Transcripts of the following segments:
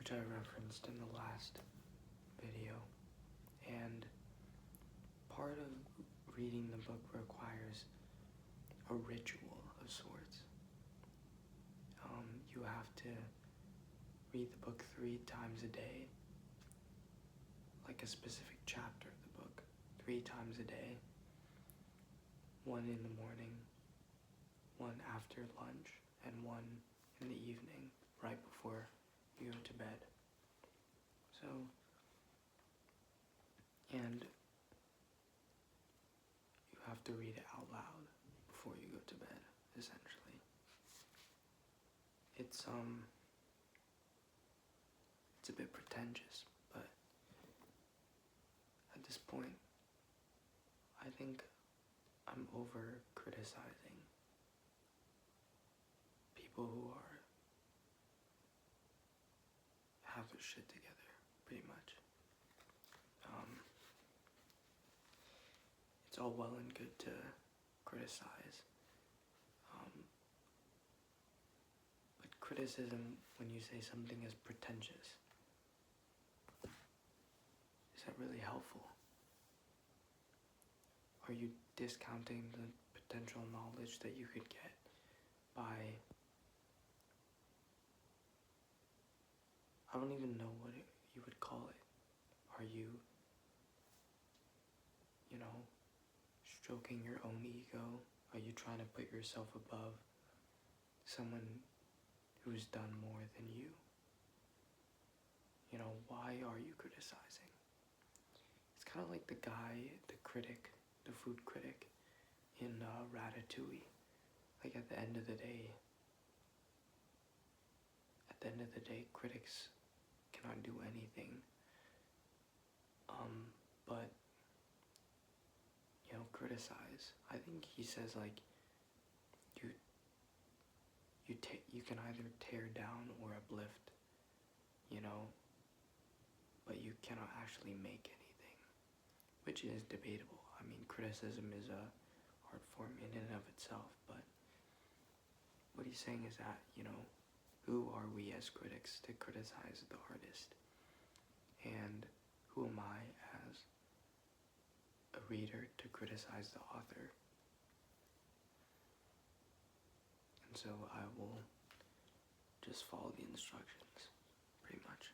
which I referenced in the last video. And part of reading the book requires a ritual of sorts. You have to read the book 3 times a day, like a specific chapter of the book, 3 times a day. 1 in the morning, 1 after lunch, and 1 in the evening, right before you go to bed. So, and you have to read it out loud before you go to bed, essentially. It's a bit pretentious, but at this point, I think I'm over criticizing people who have their shit together, pretty much. It's all well and good to criticize, but criticism, when you say something is pretentious, is that really helpful? Are you discounting the potential knowledge that you could get by, I don't even know what you would call it. Are you, stroking your own ego? Are you trying to put yourself above someone who's done more than you? Why are you criticizing? It's kind of like the guy, the critic, the food critic in Ratatouille. Like at the end of the day, critics cannot do anything. But criticize. I think he says like you can either tear down or uplift, but you cannot actually make anything, which is debatable. I mean, criticism is a art form in and of itself, but what he's saying is that, who are we as critics to criticize the artist? And who am I as a reader to criticize the author? And so I will just follow the instructions, pretty much.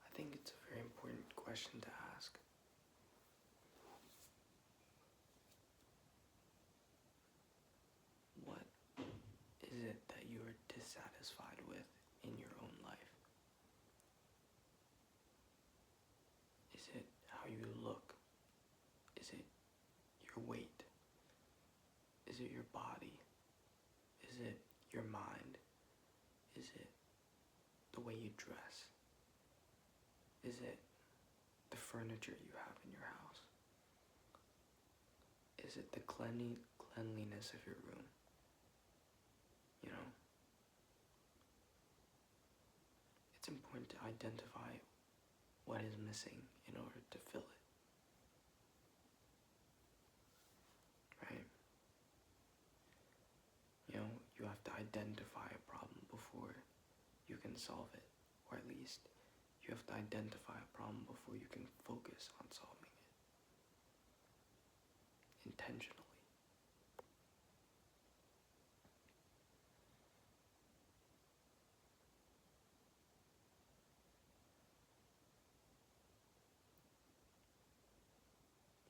I think it's a very important question to ask. What is it that you are dissatisfied with in your own life? Is it how you look? Is it your weight? Is it your body? Is it your mind? Is it the way you dress? Is it the furniture you have in your house? Is it the cleanliness of your room? It's important to identify what is missing in order to fill it. Right? You have to identify a problem before you can solve it, or at least you have to identify a problem before you can focus on solving it intentionally.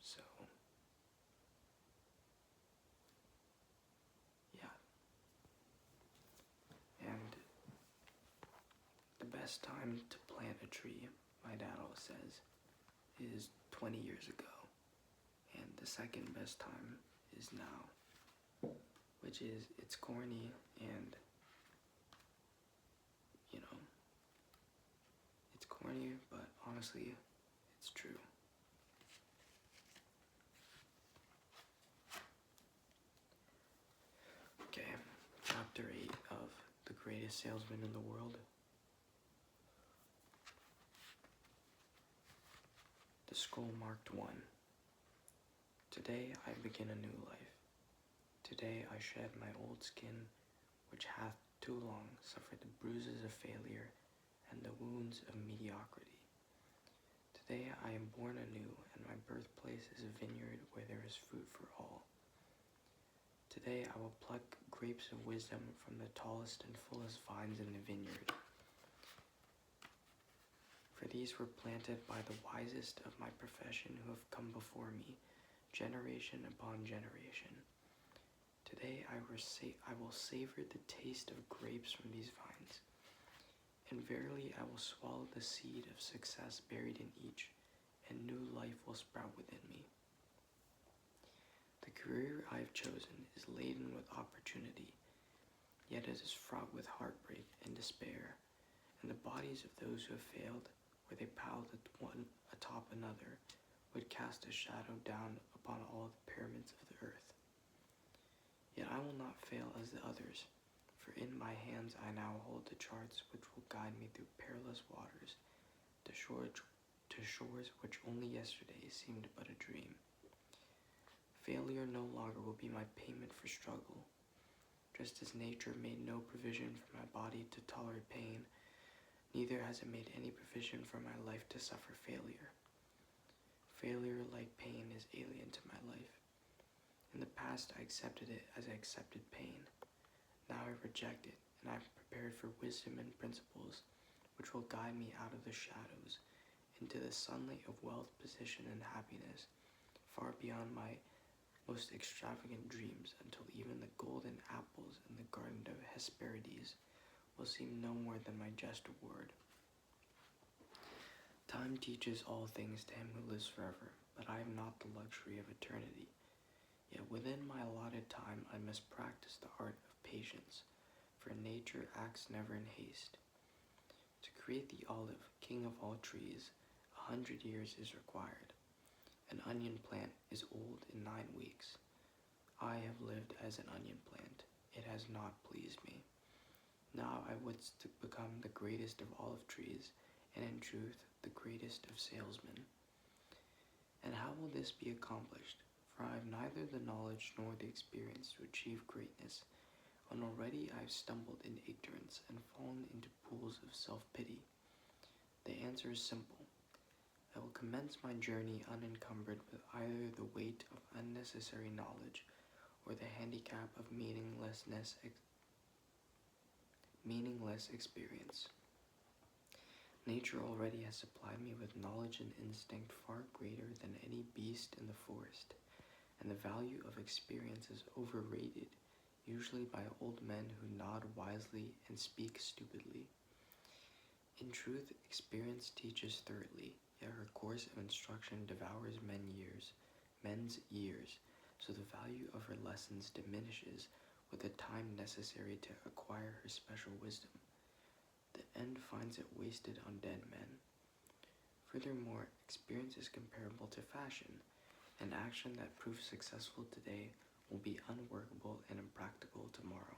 So, yeah. And the best time to plant a tree, my dad always says, is 20 years ago. And the second best time is now, which is, it's corny and, you know, it's corny, but honestly, it's true. Okay, chapter 8 of The Greatest Salesman in the World. The scroll marked 1. Today I begin a new life. Today I shed my old skin, which hath too long suffered the bruises of failure and the wounds of mediocrity. Today I am born anew, and my birthplace is a vineyard where there is fruit for all. Today I will pluck grapes of wisdom from the tallest and fullest vines in the vineyard. For these were planted by the wisest of my profession who have come before me, generation upon generation. Today I will savor the taste of grapes from these vines, and verily I will swallow the seed of success buried in each, and new life will sprout within me. The career I have chosen is laden with opportunity, yet it is fraught with heartbreak and despair, and the bodies of those who have failed, where they piled one atop another, would cast a shadow down upon all the pyramids of the earth. Yet I will not fail as the others, for in my hands I now hold the charts which will guide me through perilous waters, to shores which only yesterday seemed but a dream. Failure no longer will be my payment for struggle. Just as nature made no provision for my body to tolerate pain, neither has it made any provision for my life to suffer failure. Failure, like pain, is alien to my life. In the past, I accepted it as I accepted pain. Now I reject it, and I am prepared for wisdom and principles which will guide me out of the shadows into the sunlight of wealth, position, and happiness, far beyond my most extravagant dreams, until even the golden apples in the garden of Hesperides will seem no more than my just reward. Time teaches all things to him who lives forever, but I have not the luxury of eternity. Yet within my allotted time I must practice the art of patience, for nature acts never in haste. To create the olive, king of all trees, 100 years is required. An onion plant is old in 9 weeks. I have lived as an onion plant. It has not pleased me. Now I would become the greatest of olive trees, and in truth, the greatest of salesmen. And how will this be accomplished? For I have neither the knowledge nor the experience to achieve greatness, and already I have stumbled in ignorance and fallen into pools of self-pity. The answer is simple. I will commence my journey unencumbered with either the weight of unnecessary knowledge or the handicap of meaningless experience. Nature already has supplied me with knowledge and instinct far greater than any beast in the forest, and the value of experience is overrated, usually by old men who nod wisely and speak stupidly. In truth, experience teaches thoroughly, yet her course of instruction devours men's years, so the value of her lessons diminishes with the time necessary to acquire her special wisdom. The end finds it wasted on dead men. Furthermore, experience is comparable to fashion. An action that proves successful today will be unworkable and impractical tomorrow.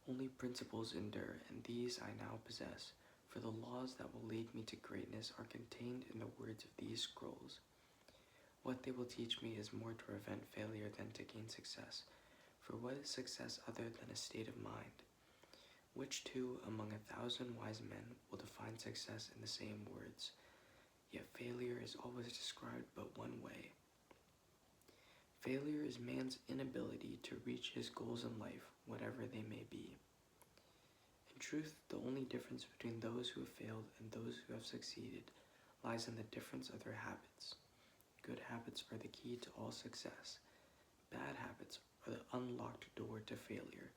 Only principles endure, and these I now possess, for the laws that will lead me to greatness are contained in the words of these scrolls. What they will teach me is more to prevent failure than to gain success, for what is success other than a state of mind? Which two among 1,000 wise men will define success in the same words? Yet failure is always described but one way. Failure is man's inability to reach his goals in life, whatever they may be. In truth, the only difference between those who have failed and those who have succeeded lies in the difference of their habits. Good habits are the key to all success. Bad habits are the unlocked door to failure.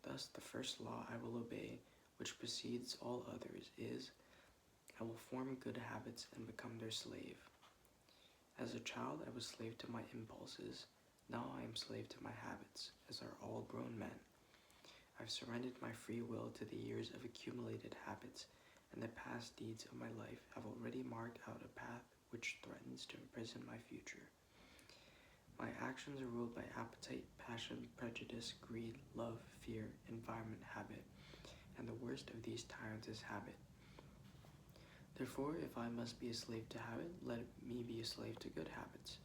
Thus, the first law I will obey, which precedes all others, is, I will form good habits and become their slave. As a child, I was slave to my impulses. Now I am slave to my habits, as are all grown men. I've surrendered my free will to the years of accumulated habits, and the past deeds of my life have already marked out a path which threatens to imprison my future. My actions are ruled by appetite, passion, prejudice, greed, love, fear, environment, habit, and the worst of these tyrants is habit. Therefore, if I must be a slave to habit, let me be a slave to good habits.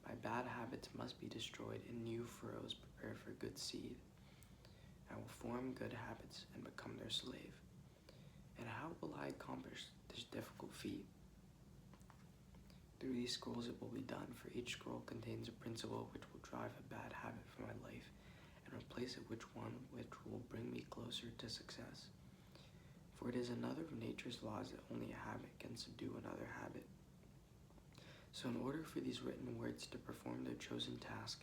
My bad habits must be destroyed and new furrows prepared for good seed. I will form good habits and become their slave. And how will I accomplish this difficult feat? Through these scrolls it will be done, for each scroll contains a principle which will drive a bad habit from my life and replace it with one which will bring me closer to success. For it is another of nature's laws that only a habit can subdue another habit. So in order for these written words to perform their chosen task,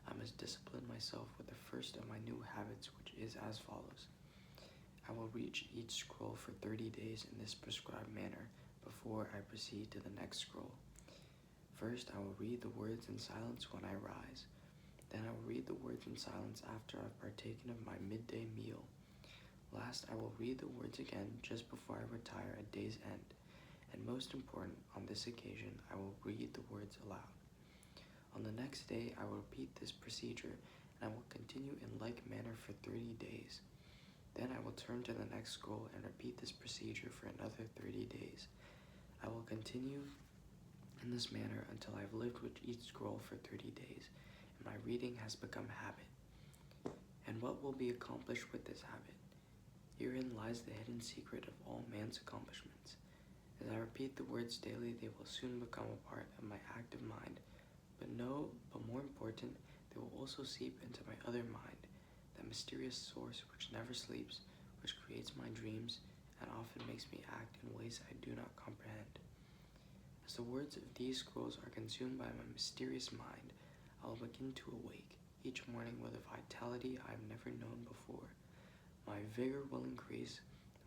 I must discipline myself with the first of my new habits, which is as follows. I will read each scroll for 30 days in this prescribed manner before I proceed to the next scroll. First, I will read the words in silence when I rise. Then I will read the words in silence after I've partaken of my midday meal. Last, I will read the words again just before I retire at day's end. And most important, on this occasion, I will read the words aloud. On the next day, I will repeat this procedure, and I will continue in like manner for 30 days. Then I will turn to the next scroll and repeat this procedure for another 30 days. I will continue in this manner until I have lived with each scroll for 30 days, and my reading has become habit. And what will be accomplished with this habit? Herein lies the hidden secret of all man's accomplishments. As I repeat the words daily, they will soon become a part of my active mind. But more important, they will also seep into my other mind, that mysterious source which never sleeps, which creates my dreams, and often makes me act in ways I do not comprehend. As the words of these scrolls are consumed by my mysterious mind, I will begin to awake each morning with a vitality I have never known before. My vigor will increase,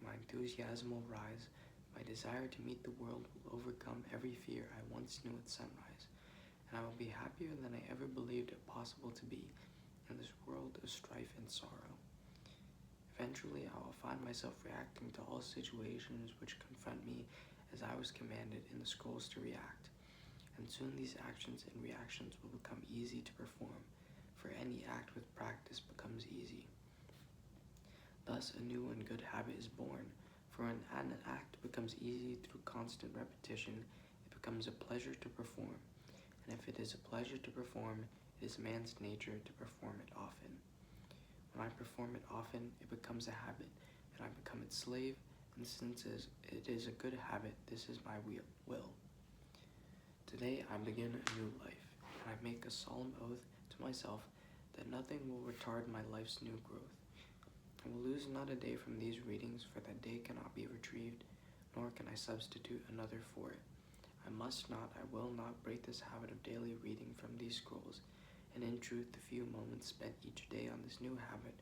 my enthusiasm will rise, my desire to meet the world will overcome every fear I once knew at sunrise, and I will be happier than I ever believed it possible to be in this world of strife and sorrow. Eventually, I will find myself reacting to all situations which confront me as I was commanded in the scrolls to react, and soon these actions and reactions will become easy to perform, for any act with practice becomes easy. Thus, a new and good habit is born, for when an act becomes easy through constant repetition, it becomes a pleasure to perform, and if it is a pleasure to perform, it is man's nature to perform it often. When I perform it often, it becomes a habit, and I become its slave, and since it is a good habit, this is my will. Today I begin a new life, and I make a solemn oath to myself that nothing will retard my life's new growth. I will lose not a day from these readings, for that day cannot be retrieved, nor can I substitute another for it. I will not break this habit of daily reading from these scrolls, and in truth the few moments spent each day on this new habit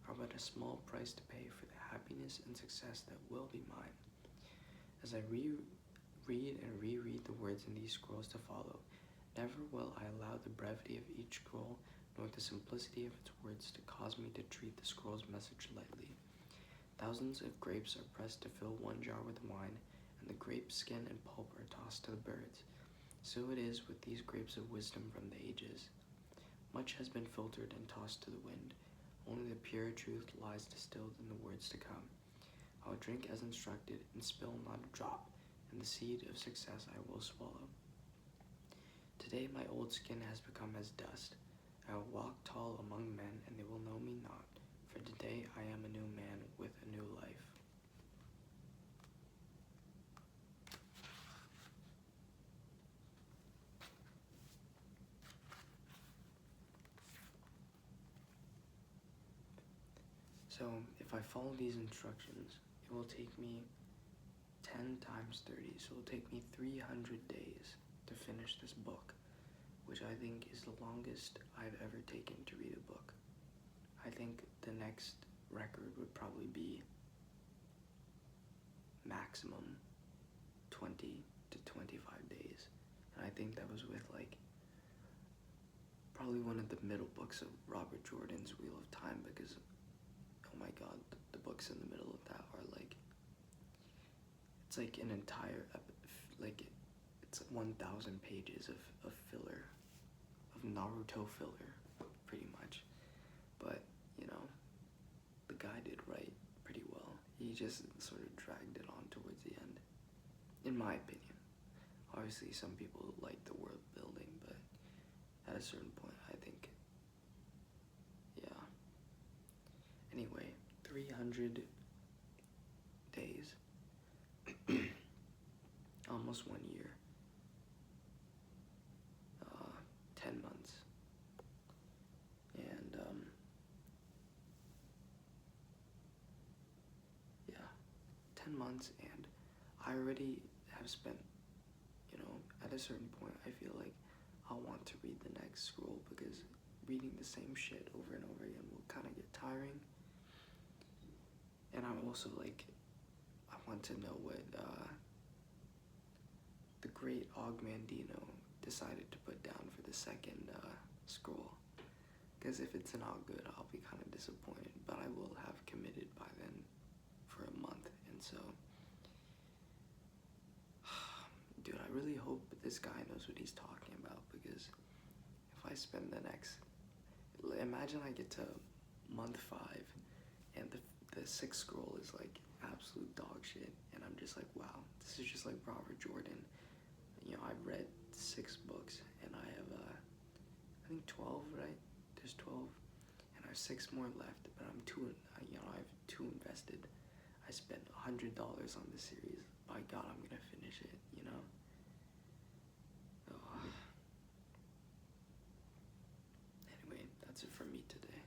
are but a small price to pay for the happiness and success that will be mine. As I read and reread the words in these scrolls to follow, never will I allow the brevity of each scroll nor the simplicity of its words to cause me to treat the scroll's message lightly. Thousands of grapes are pressed to fill one jar with wine, and the grape skin and pulp are tossed to the birds. So it is with these grapes of wisdom from the ages. Much has been filtered and tossed to the wind. Only the pure truth lies distilled in the words to come. I will drink as instructed and spill not a drop, and the seed of success I will swallow. Today my old skin has become as dust. I will walk tall among men, and they will know me not, For today, I am a new man with a new life. So, if I follow these instructions, it will take me 10 times 30, so it will take me 300 days to finish this book, which I think is the longest I've ever taken to read a book. I think the next record would probably be maximum 20 to 25 days. And I think that was with like probably one of the middle books of Robert Jordan's Wheel of Time, because oh my god, the books in the middle of that are like, it's like an entire like it's 1,000 pages of filler, of Naruto filler, pretty much. But you know, the guy did write pretty well. He just sort of dragged it on towards the end, in my opinion. Obviously, some people like the world building, but at a certain point, I think, yeah. Anyway, 300 days, almost 1 year, 10 months, and yeah, 10 months, and I already have spent, you know, at a certain point, I feel like I'll want to read the next scroll, because reading the same shit over and over again will kind of get tiring. And I'm also like, I want to know what the great Ogmandino decided to put down for the second scroll. Because if it's not good, I'll be kind of disappointed, but I will have committed by then for a month. And so, dude, I really hope this guy knows what he's talking about, because if I spend the next, imagine I get to month 5 and the 6th scroll is like absolute dog shit, and I'm just like, wow, this is just like Robert Jordan. You know, I've read 6 books, and I have I think 12, right? There's 12, and I have 6 more left, but I'm I have 2 invested. I spent $100 on this series. By God, I'm gonna finish it, you know? Oh. Anyway, that's it for me today.